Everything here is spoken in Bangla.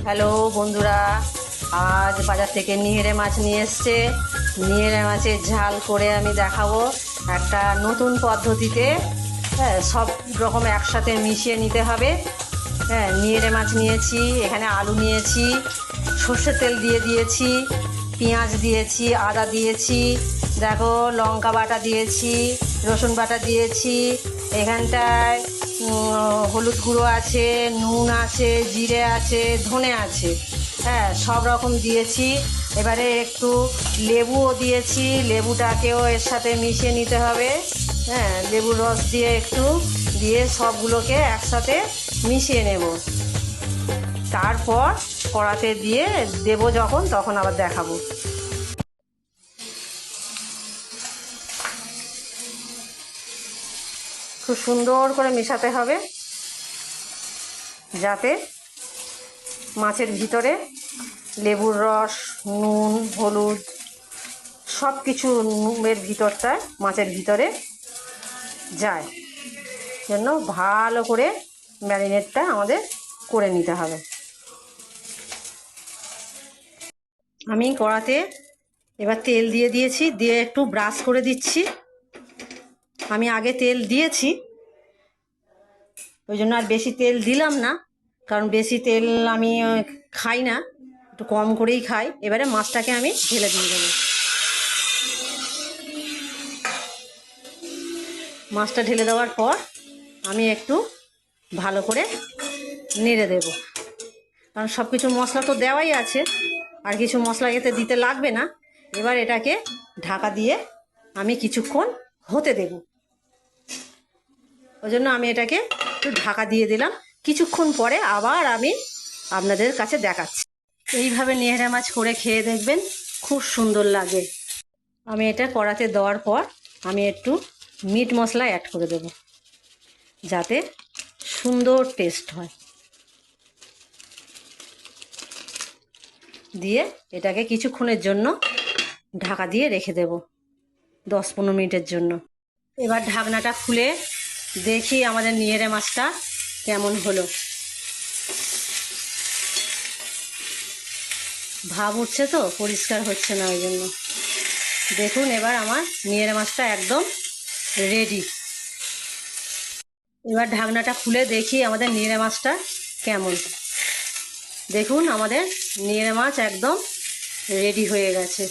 হ্যালো বন্ধুরা, আজ বাজার থেকে নিহেরে মাছ নিয়ে এসছে। নিহেরে মাছের ঝাল করে আমি দেখাবো একটা নতুন পদ্ধতিতে। হ্যাঁ, সব রকম একসাথে মিশিয়ে নিতে হবে। হ্যাঁ, নিহেরে মাছ নিয়েছি, এখানে আলু নিয়েছি, সর্ষের তেল দিয়ে দিয়েছি, পেঁয়াজ দিয়েছি, আদা দিয়েছি, দেখো লঙ্কা বাটা দিয়েছি, রসুন বাটা দিয়েছি, এখানটায় হলুদ গুঁড়ো আছে, নুন আছে, জিরে আছে, ধনে আছে। হ্যাঁ, সব রকম দিয়েছি। এবারে একটু লেবুও দিয়েছি, লেবুটাকেও এর সাথে মিশিয়ে নিতে হবে। হ্যাঁ, লেবুর রস দিয়ে একটু দিয়ে সবগুলোকে একসাথে মিশিয়ে নেব। তারপর কড়াতে দিয়ে দেবো, যখন তখন আবার দেখাবো। খুব সুন্দর করে মেশাতে হবে যাতে মাছের ভিতরে লেবুর রস, নুন, হলুদ সব কিছু নুনের ভিতরটায় মাছের ভিতরে যায়। জন্য ভালো করে ম্যারিনেটটা আমাদের করে নিতে হবে। আমি কড়াতে এবার তেল দিয়ে দিয়েছি, দিয়ে একটু ব্রাশ করে দিচ্ছি। আমি আগে তেল দিয়েছি, ওই জন্য আর বেশি তেল দিলাম না, কারণ বেশি তেল আমি খাই না, একটু কম করেই খাই। এবারে মাছটাকে আমি ঢেলে দিয়ে দেবো। মাছটা ঢেলে দেওয়ার পর আমি একটু ভালো করে নেড়ে দেব, কারণ সব কিছু মশলা তো দেওয়াই আছে, আর কিছু মশলা এতে দিতে লাগবে না। এবার এটাকে ঢাকা দিয়ে আমি কিছুক্ষণ হতে দেব। ওই জন্য আমি এটাকে একটু ঢাকা দিয়ে দিলাম। কিছুক্ষণ পরে আবার আমি আপনাদের কাছে দেখাচ্ছি। এইভাবে নিহেরে মাছ করে খেয়ে দেখবেন, খুব সুন্দর লাগে। আমি এটা কড়াতে দেওয়ার পর আমি একটু মিট মশলা অ্যাড করে দেব, যাতে সুন্দর টেস্ট হয়। দিয়ে এটাকে কিছুক্ষণের জন্য ঢাকা দিয়ে রেখে দেব, 10-15 মিনিটের জন্য। এবার ঢাকনাটা খুলে দেখি আমাদের নিহেরে মাছটা কেমন হলো। ভাব উঠছে তো, পরিষ্কার হচ্ছে না, ওই জন্য। দেখুন, এবার আমার নিহেরে মাছটা একদম রেডি। এবার ঢাকনাটা খুলে দেখি আমাদের নিহেরে মাছটা কেমন। দেখুন, আমাদের নিহেরে মাছ একদম রেডি হয়ে গেছে।